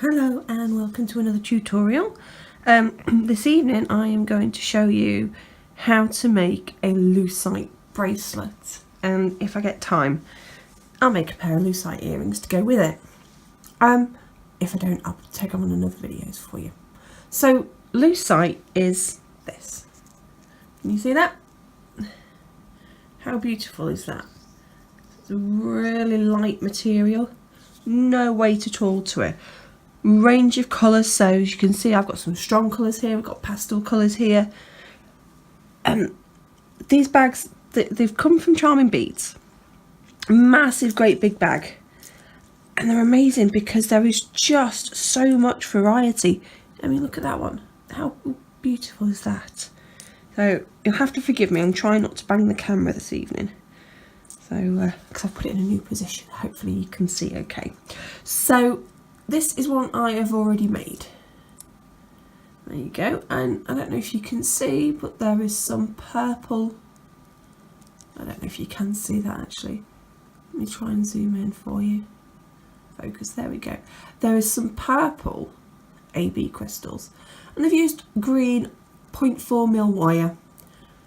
Hello and welcome to another tutorial. This evening I am going to show you how to make a lucite bracelet, and if I get time I'll make a pair of lucite earrings to go with it. If I don't, I'll take on another videos for you. So lucite is this. Can you see that? How beautiful is that? It's a really light material, no weight at all to it. Range of colours, so as you can see I've got some strong colours here, I've got pastel colours here. These bags, they've come from Charming Beads, massive great big bag, and they're amazing because there is just so much variety. I mean, look at that one, how beautiful is that? So you'll have to forgive me, I'm trying not to bang the camera this evening, so because I've put it in a new position, hopefully you can see okay. So this is one I have already made. There you go, and I don't know if you can see, but there is some purple. I don't know if you can see that actually. Let me try and zoom in for you. Focus, there we go. There is some purple AB crystals, and I've used green 0.4mm wire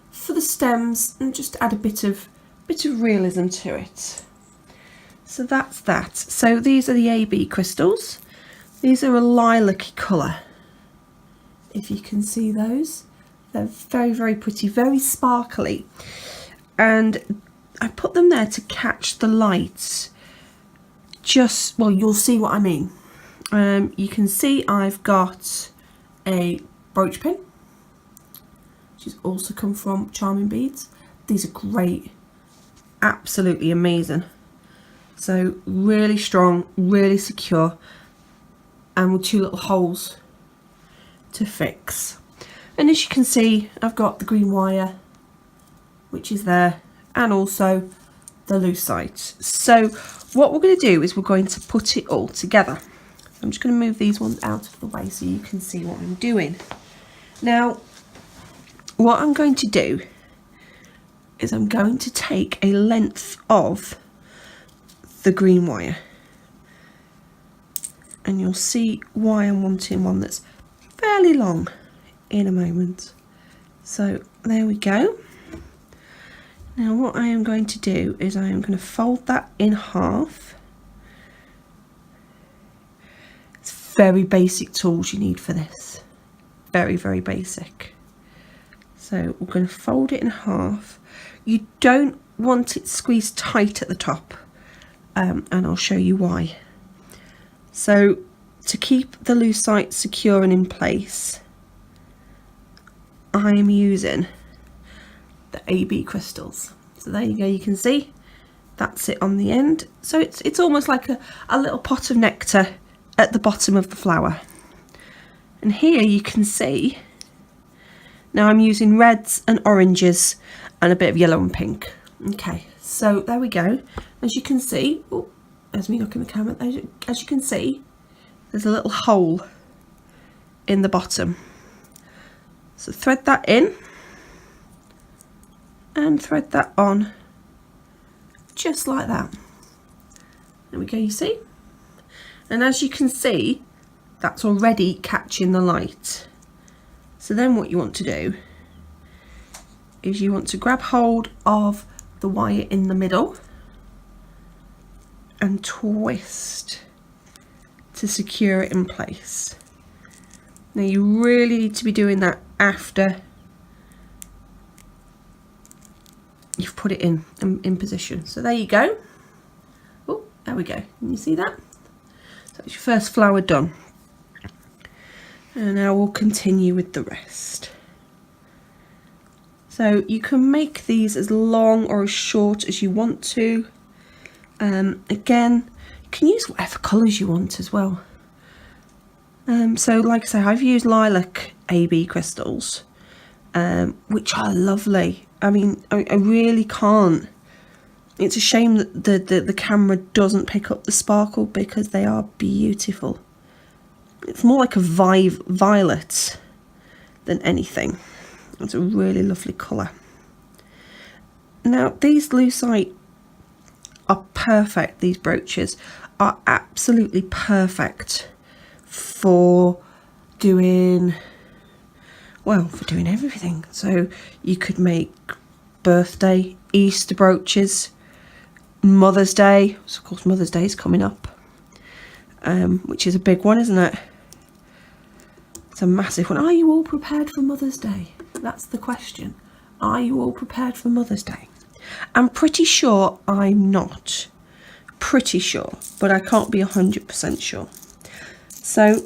for the stems and just to add a bit of realism to it. So that's that. So these are the AB crystals. These are a lilac-y colour. If you can see those, they're very, very pretty, very sparkly. And I put them there to catch the light. Just, well, you'll see what I mean. You can see I've got a brooch pin, which has also come from Charming Beads. These are great, absolutely amazing. So really strong, really secure, and with two little holes to fix. And as you can see, I've got the green wire, which is there, and also the lucite. So what we're going to do is we're going to put it all together. I'm just going to move these ones out of the way so you can see what I'm doing. Now, what I'm going to do is I'm going to take a length of the green wire, and you'll see why I'm wanting one that's fairly long in a moment. So there we go. Now what I am going to do is I am going to fold that in half. It's very basic tools you need for this, very, very basic. So we're going to fold it in half. You don't want it squeezed tight at the top, and I'll show you why. So to keep the lucite secure and in place, I am using the AB crystals. So there you go, you can see that's it on the end. So it's almost like a little pot of nectar at the bottom of the flower. And here you can see, now I'm using reds and oranges and a bit of yellow and pink. Okay, so there we go. As you can see, oh, there's me knocking the camera. As you can see, there's a little hole in the bottom. So thread that in and thread that on, just like that. There we go, you see? And as you can see, that's already catching the light. So then what you want to do is you want to grab hold of the wire in the middle and twist to secure it in place. Now you really need to be doing that after you've put it in position. So there you go. Oh, there we go. Can you see that? So that's your first flower done. And now we'll continue with the rest. So you can make these as long or as short as you want to. Again, you can use whatever colours you want as well. So like I say, I've used lilac AB crystals, which are lovely. I mean, I really can't. It's a shame that the camera doesn't pick up the sparkle because they are beautiful. It's more like a violet than anything. It's a really lovely colour. Now these lucite are perfect. These brooches are absolutely perfect for doing, well, for doing everything. So you could make birthday, Easter brooches, Mother's Day. So of course Mother's Day is coming up, which is a big one, isn't it? It's a massive one. Are you all prepared for Mother's Day? That's the question. Are you all prepared for Mother's Day? I'm pretty sure I'm not. Pretty sure, but I can't be 100% sure. So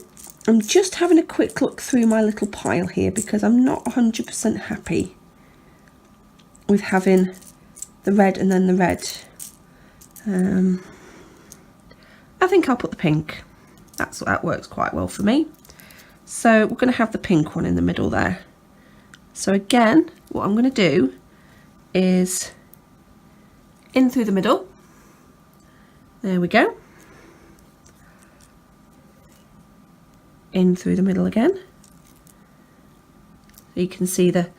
I'm just having a quick look through my little pile here because I'm not 100% happy with having the red and then the red. I think I'll put the pink. That works quite well for me. So we're going to have the pink one in the middle there. So again, what I'm going to do is in through the middle. There we go. In through the middle again. So you can see the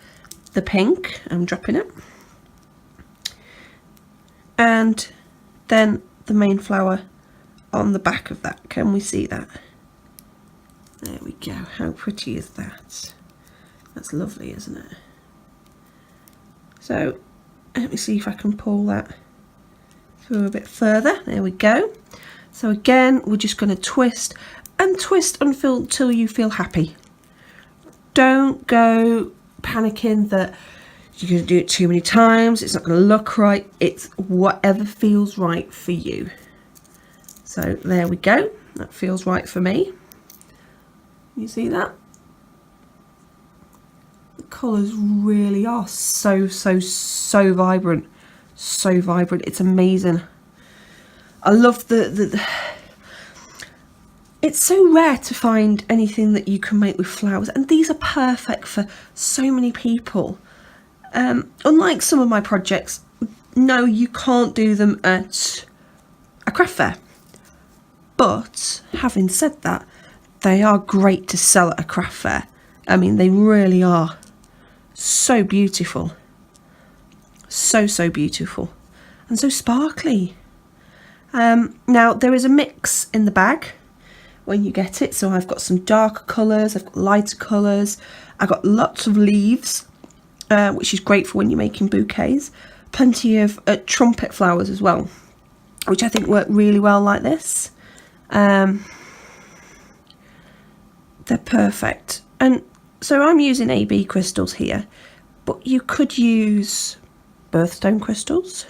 pink. I'm dropping it. And then the main flower on the back of that. Can we see that? There we go. How pretty is that? That's lovely, isn't it? So let me see if I can pull that through a bit further. There we go. So again, we're just going to twist and twist until you feel happy. Don't go panicking that you're going to do it too many times. It's not going to look right. It's whatever feels right for you. So there we go. That feels right for me. You see that? The colours really are so vibrant. So vibrant. It's amazing. I love the it's so rare to find anything that you can make with flowers, and these are perfect for so many people. Unlike some of my projects, no, you can't do them at a craft fair. But having said that, they are great to sell at a craft fair. I mean, they really are so beautiful. So beautiful. And so sparkly. Now, there is a mix in the bag when you get it. So I've got some darker colours, I've got lighter colours, I've got lots of leaves, which is great for when you're making bouquets. Plenty of trumpet flowers as well, which I think work really well like this. They're perfect. And so I'm using AB crystals here, but you could use birthstone crystals.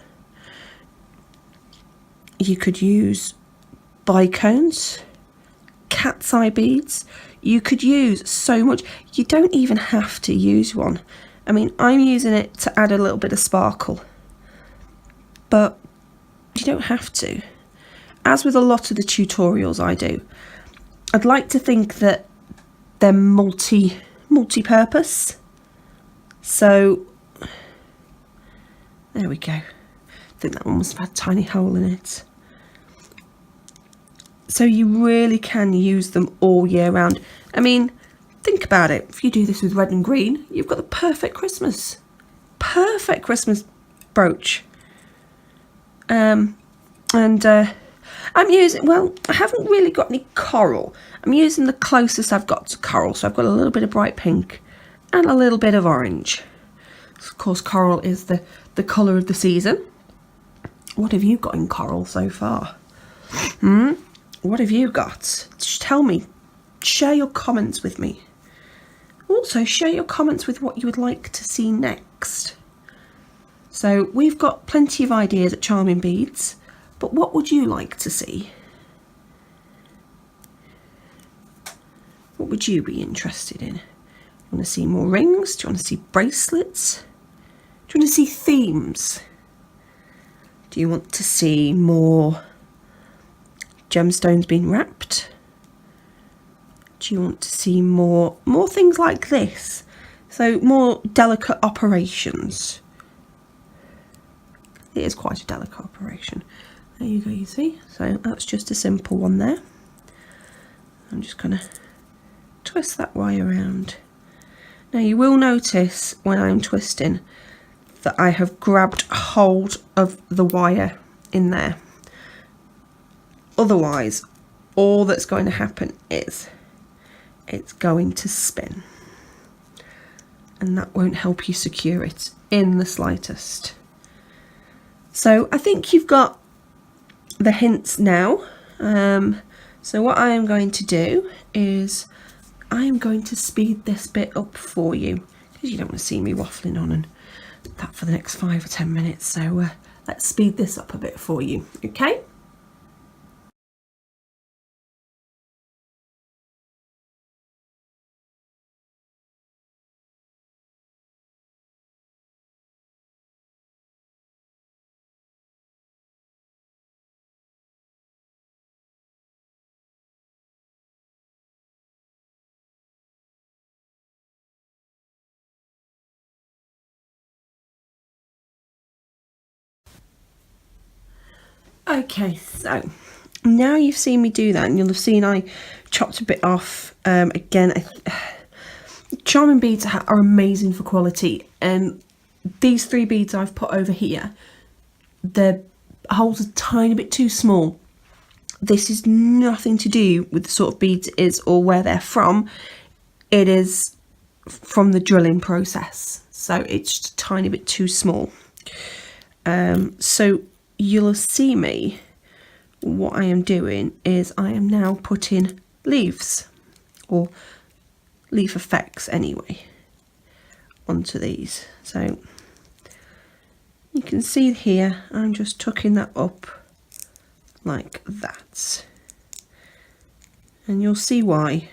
You could use bicones, cat's eye beads. You could use so much. You don't even have to use one. I mean, I'm using it to add a little bit of sparkle, but you don't have to. As with a lot of the tutorials I do, I'd like to think that they're multi-purpose. So there we go. I think that one must have had a tiny hole in it. So you really can use them all year round. I mean, think about it. If you do this with red and green, you've got the perfect Christmas brooch. I'm using, well, I haven't really got any coral. I'm using the closest I've got to coral. So I've got a little bit of bright pink and a little bit of orange. Of course, coral is the colour of the season. What have you got in coral so far? What have you got? Just tell me. Share your comments with me. Also, share your comments with what you would like to see next. So we've got plenty of ideas at Charming Beads, but what would you like to see? What would you be interested in? You want to see more rings? Do you want to see bracelets? Do you want to see themes? Do you want to see more gemstones being wrapped? Do you want to see more things like this? So more delicate operations. It is quite a delicate operation. There you go, you see. So that's just a simple one there. I'm just going to twist that wire around. Now you will notice when I'm twisting that I have grabbed hold of the wire in there. Otherwise, all that's going to happen is it's going to spin. And that won't help you secure it in the slightest. So I think you've got the hints now. So what I am going to do is I am going to speed this bit up for you, because you don't want to see me waffling on and that for the next 5 or 10 minutes. So let's speed this up a bit for you, okay? Okay, so now you've seen me do that, and you'll have seen I chopped a bit off. Again, charming beads are amazing for quality, and these 3 beads I've put over here, the holes are a tiny bit too small. This is nothing to do with the sort of beads it is or where they're from. It is from the drilling process, so it's just a tiny bit too small. So you'll see me, what I am doing is I am now putting leaves, or leaf effects anyway, onto these. So you can see here I'm just tucking that up like that, and you'll see why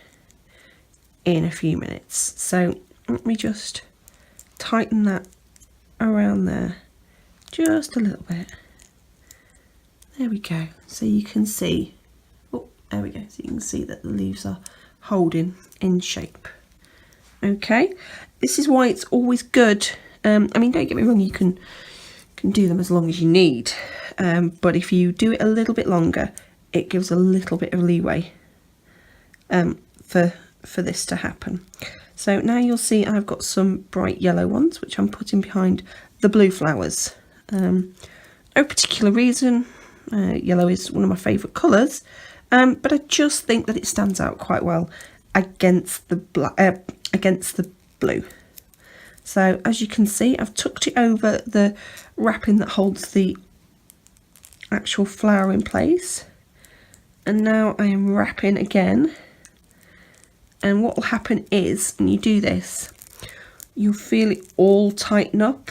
in a few minutes. So let me just tighten that around there just a little bit. There we go. So you can see, oh, there we go. So you can see that the leaves are holding in shape. Okay, this is why it's always good. I mean, don't get me wrong, you can do them as long as you need, but if you do it a little bit longer, it gives a little bit of leeway for this to happen. So now you'll see I've got some bright yellow ones, which I'm putting behind the blue flowers. No particular reason. Yellow is one of my favourite colours, but I just think that it stands out quite well against the blue. So as you can see, I've tucked it over the wrapping that holds the actual flower in place, and now I am wrapping again. And what will happen is, when you do this, you'll feel it all tighten up,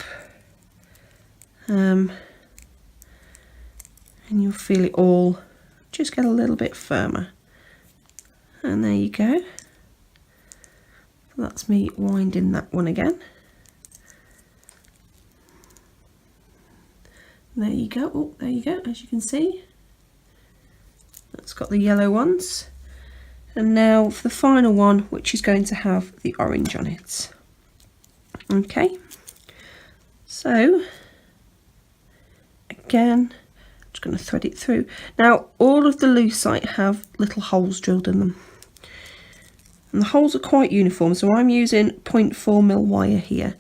and you'll feel it all just get a little bit firmer. And there you go. That's me winding that one again. There you go. Oh, there you go. As you can see, that's got the yellow ones. And now for the final one, which is going to have the orange on it. Okay. So again, I'm just going to thread it through. Now, all of the lucite have little holes drilled in them, and the holes are quite uniform. So I'm using 0.4mm wire here,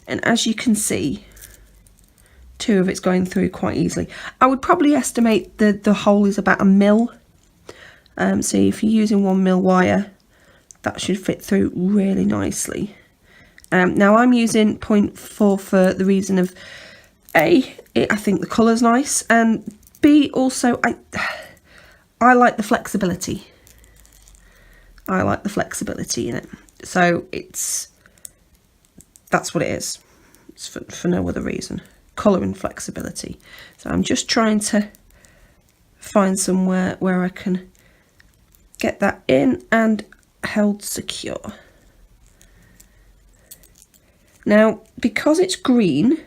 and as you can see, 2 of it's going through quite easily. I would probably estimate that the hole is about 1 mil. So if you're using 1mm wire, that should fit through really nicely. Now I'm using 0.4 for the reason of A, I think the colour's nice, and B, also I like the flexibility. I like the flexibility in it. So that's what it is. It's for no other reason. Colour and flexibility. So I'm just trying to find somewhere where I can get that in and held secure. Now, because it's green,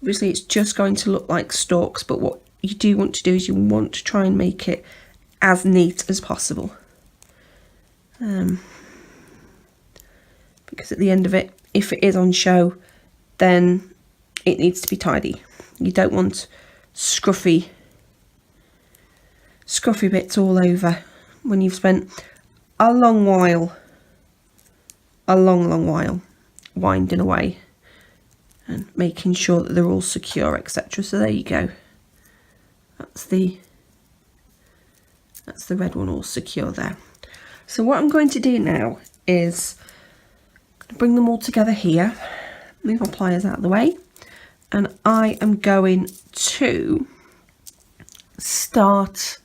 obviously it's just going to look like stalks, but what you do want to do is you want to try and make it as neat as possible. Because at the end of it, if it is on show, then it needs to be tidy. You don't want scruffy bits all over when you've spent a long while, a long while winding away and making sure that they're all secure, etc. So there you go. That's the red one all secure there. So what I'm going to do now is bring them all together here, move my pliers out of the way, and I am going to start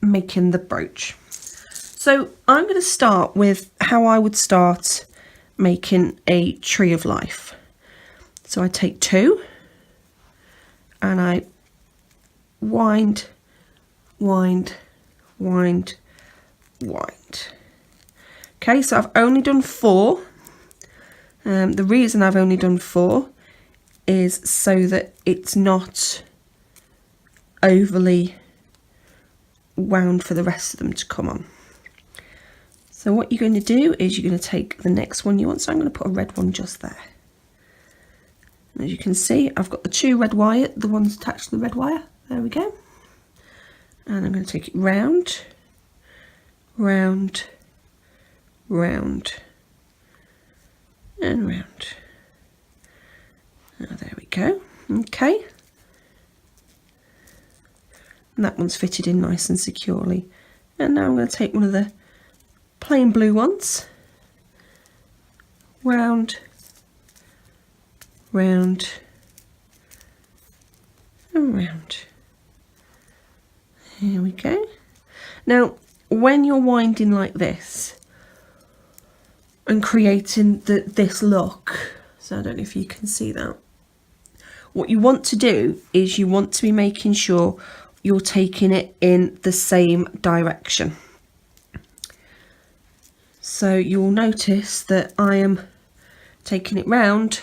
making the brooch. So I'm going to start with how I would start making a tree of life. So I take 2 and I wind, wind, wind, wind. Okay, so I've only done 4. The reason I've only done 4 is so that it's not overly wound for the rest of them to come on. So what you're going to do is you're going to take the next one you want. So I'm going to put a red one just there. And as you can see, I've got the 2 red wire, the ones attached to the red wire. There we go. And I'm going to take it round, round, round, and round. Now there we go. Okay. And that one's fitted in nice and securely. And now I'm going to take one of the plain blue ones, round, round, and round. Here we go. Now, when you're winding like this and creating this look, so I don't know if you can see that, what you want to do is you want to be making sure you're taking it in the same direction. So you'll notice that I am taking it round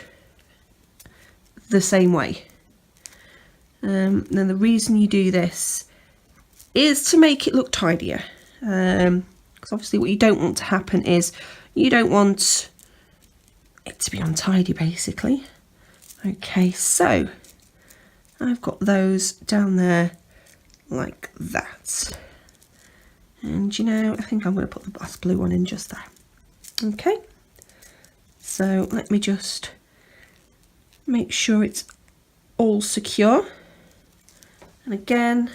the same way. Now the reason you do this is to make it look tidier. Because obviously what you don't want to happen is you don't want it to be untidy basically. Okay, so I've got those down there like that. And you know, I think I'm going to put the last blue one in just there. Okay, so let me just make sure it's all secure. And again,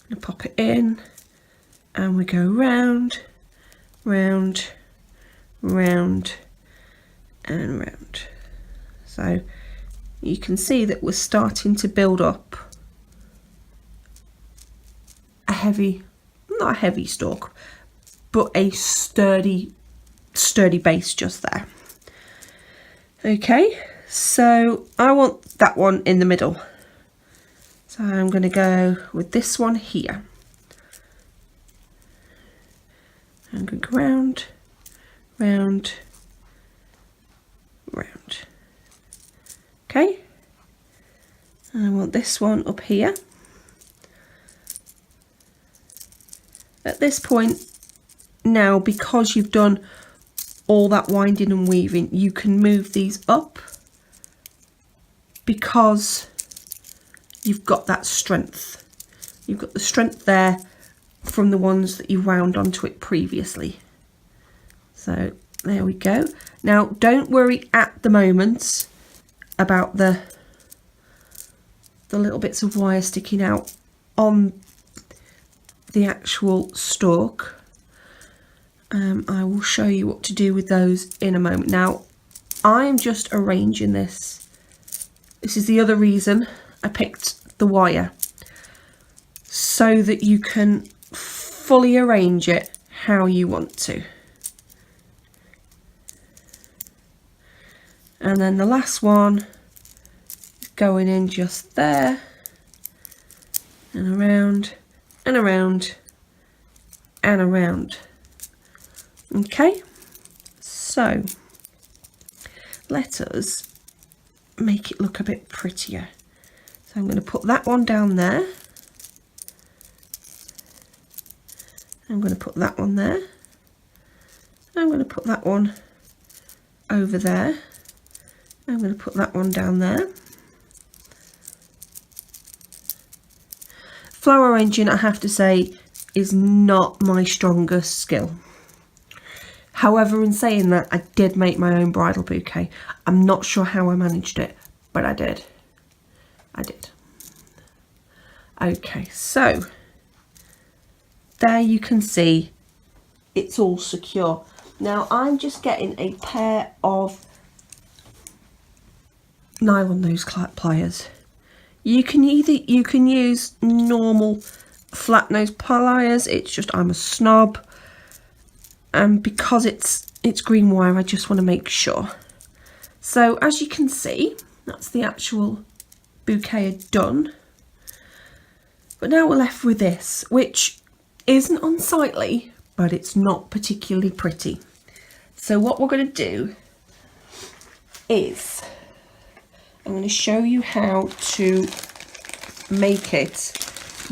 I'm going to pop it in and we go round, round, round and round. So you can see that we're starting to build up a heavy, not a heavy stalk, but a sturdy base just there. Okay, so I want that one in the middle. So I'm going to go with this one here. I'm going to go round, round, round. Okay, and I want this one up here. At this point now, because you've done all that winding and weaving, you can move these up because you've got that strength. You've got the strength there from the ones that you wound onto it previously. So there we go. Now don't worry at the moment about the little bits of wire sticking out on the actual stalk. I will show you what to do with those in a moment. Now I'm just arranging this. This is the other reason I picked the wire, so that you can fully arrange it how you want to. And then the last one going in just there and around and around and around. Okay, so let us make it look a bit prettier. So I'm going to put that one down there. I'm going to put that one there. I'm going to put that one over there. I'm going to put that one down there. Flower arranging, I have to say, is not my strongest skill. However, in saying that, I did make my own bridal bouquet. I'm not sure how I managed it, but I did. I did. Okay, so there you can see it's all secure. Now I'm just getting a pair of nylon nose pliers. You can use normal flat nose pliers. It's just I'm a snob, and because it's green wire, I just want to make sure. So as you can see, that's the actual bouquet done. But now we're left with this, which isn't unsightly, but it's not particularly pretty. So what we're going to do is I'm going to show you how to make it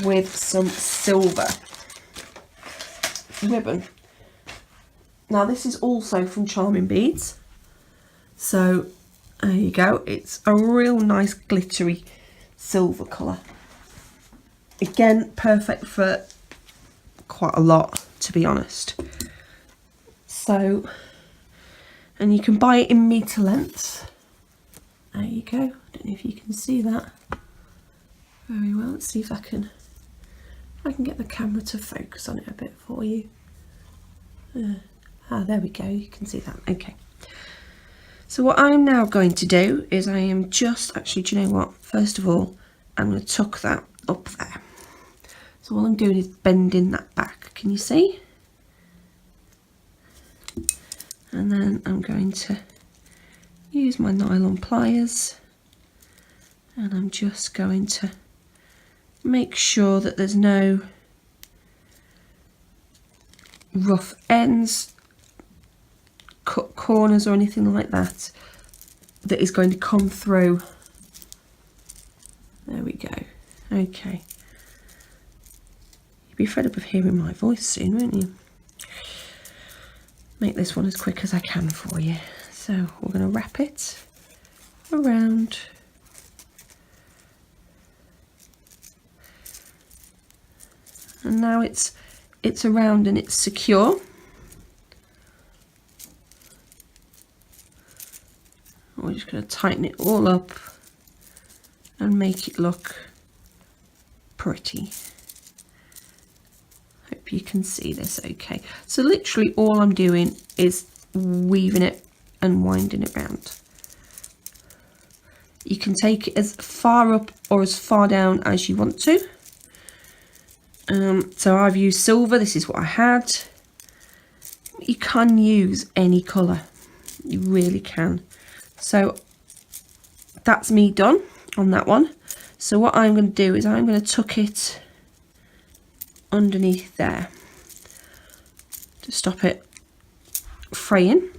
with some silver ribbon. Now this is also from Charming Beads. So there you go. It's a real nice glittery silver colour. Again, perfect for quite a lot, to be honest. So, and you can buy it in metre lengths. There you go. I don't know if you can see that very well. Let's see if I can get the camera to focus on it a bit for you. There we go. You can see that. Okay. So what I'm now going to do is I am just actually, do you know what? First of all, I'm going to tuck that up there. So all I'm doing is bending that back. Can you see? And then I'm going to use my nylon pliers, and I'm just going to make sure that there's no rough ends, cut corners or anything like that that is going to come through. There we go. Okay. You'll be fed up of hearing my voice soon, won't you? Make this one as quick as I can for you. So we're going to wrap it around. And now it's around and it's secure. We're just going to tighten it all up and make it look pretty. Hope you can see this okay. So literally all I'm doing is weaving it and winding it round. You can take it as far up or as far down as you want to. So I've used silver, this is what I had. You can use any colour, you really can. So that's me done on that one. So what I'm going to do is I'm going to tuck it underneath there to stop it fraying.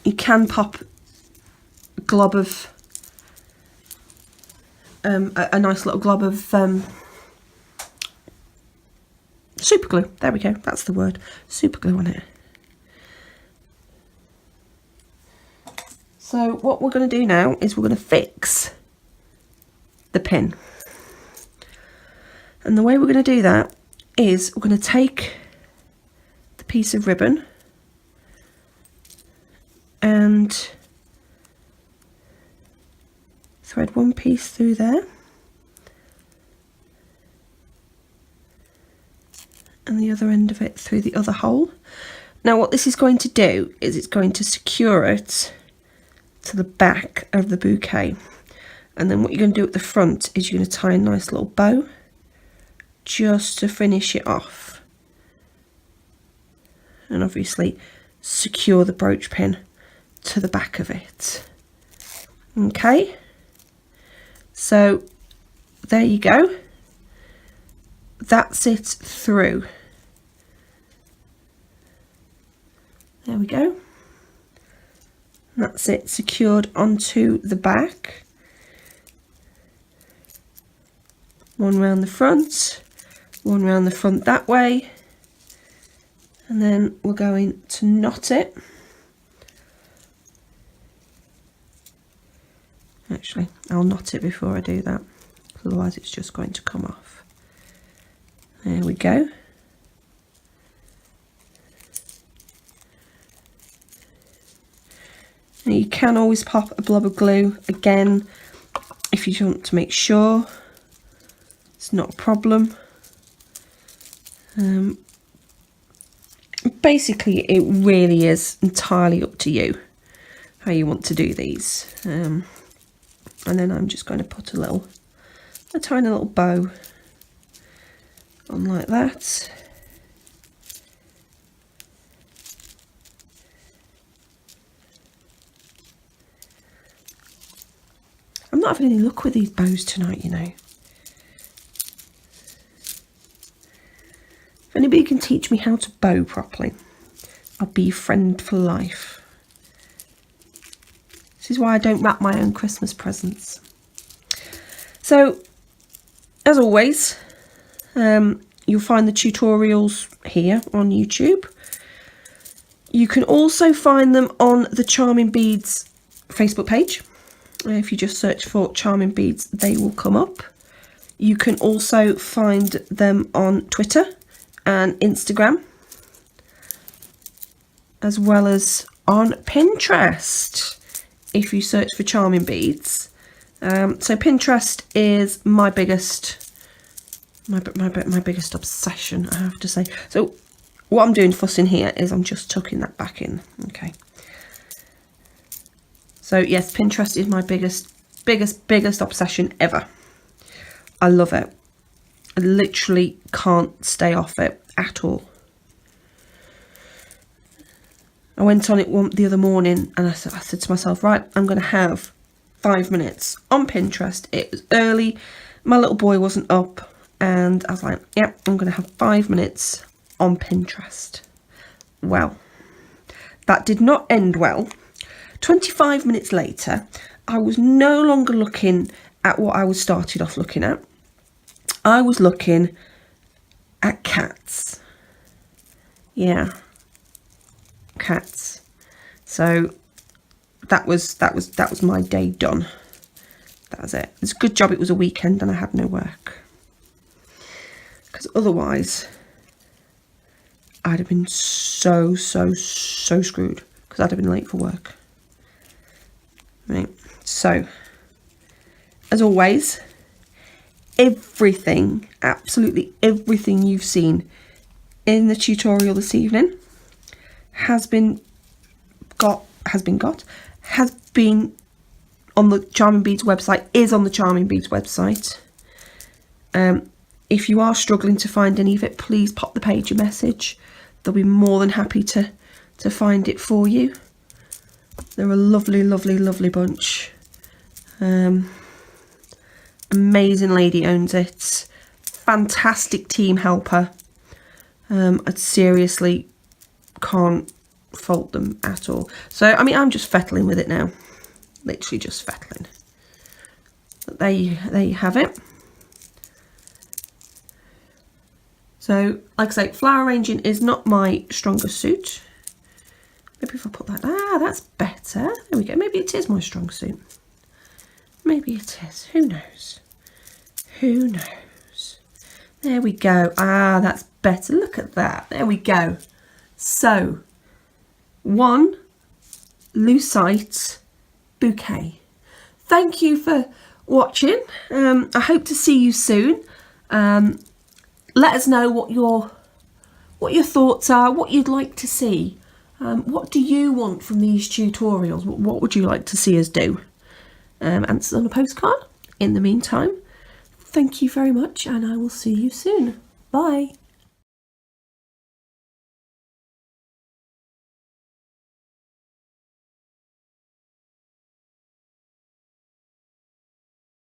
You can pop a glob of a nice little glob of super glue. There we go, that's the word, super glue on it. So what we're going to do now is we're going to fix the pin. And the way we're going to do that is we're going to take the piece of ribbon and thread one piece through there and the other end of it through the other hole. Now what this is going to do is it's going to secure it to the back of the bouquet, and then what you're going to do at the front is you're going to tie a nice little bow just to finish it off, and obviously secure the brooch pin to the back of it. Okay, so there you go, that's it through. There we go. That's it secured onto the back. One round the front, one round the front that way, and then we're going to knot it. Actually, I'll knot it before I do that, otherwise it's just going to come off. There we go. Now you can always pop a blob of glue again if you want to make sure. It's not a problem. Basically, it really is entirely up to you how you want to do these. And then I'm just going to put a tiny little bow on like that. I'm not having any luck with these bows tonight, you know. If anybody can teach me how to bow properly, I'll be your friend for life. This is why I don't wrap my own Christmas presents. So, as always, you'll find the tutorials here on YouTube. You can also find them on the Charming Beads Facebook page. If you just search for Charming Beads, they will come up. You can also find them on Twitter and Instagram, as well as on Pinterest if you search for Charming Beads. So Pinterest is my biggest obsession, I have to say. So what I'm doing fussing here is I'm just tucking that back in. Okay. So yes, Pinterest is my biggest obsession ever. I love it. I literally can't stay off it at all. I went on it the other morning and I said to myself, right, I'm going to have 5 minutes on Pinterest. It was early, my little boy wasn't up, and I was like, yep, I'm going to have 5 minutes on Pinterest. Well, that did not end well. 25 minutes later, I was no longer looking at what I was started off looking at. I was looking at cats. Yeah, cats. So that was my day done. That was it. It's a good job it was a weekend and I had no work, because otherwise I'd have been so screwed, because I'd have been late for work. Right, so as always, everything, absolutely everything you've seen in the tutorial this evening has been on the Charming Beads website, is on the Charming Beads website. If you are struggling to find any of it, please pop the page a message. They'll be more than happy to find it for you. They're a lovely bunch. Amazing lady owns it. Fantastic team helper. I seriously can't fault them at all. So, I mean, I'm just fettling with it now. Literally just fettling. But there you have it. So, like I say, flower arranging is not my strongest suit. Maybe if I put that, that's better. There we go. Maybe it is my strong suit. Maybe it is. Who knows? Who knows? There we go. That's better. Look at that. There we go. So, 1 Lucite Bouquet. Thank you for watching. I hope to see you soon. Let us know what your thoughts are, what you'd like to see. What do you want from these tutorials? What would you like to see us do? Answers on a postcard. In the meantime, thank you very much, and I will see you soon. Bye.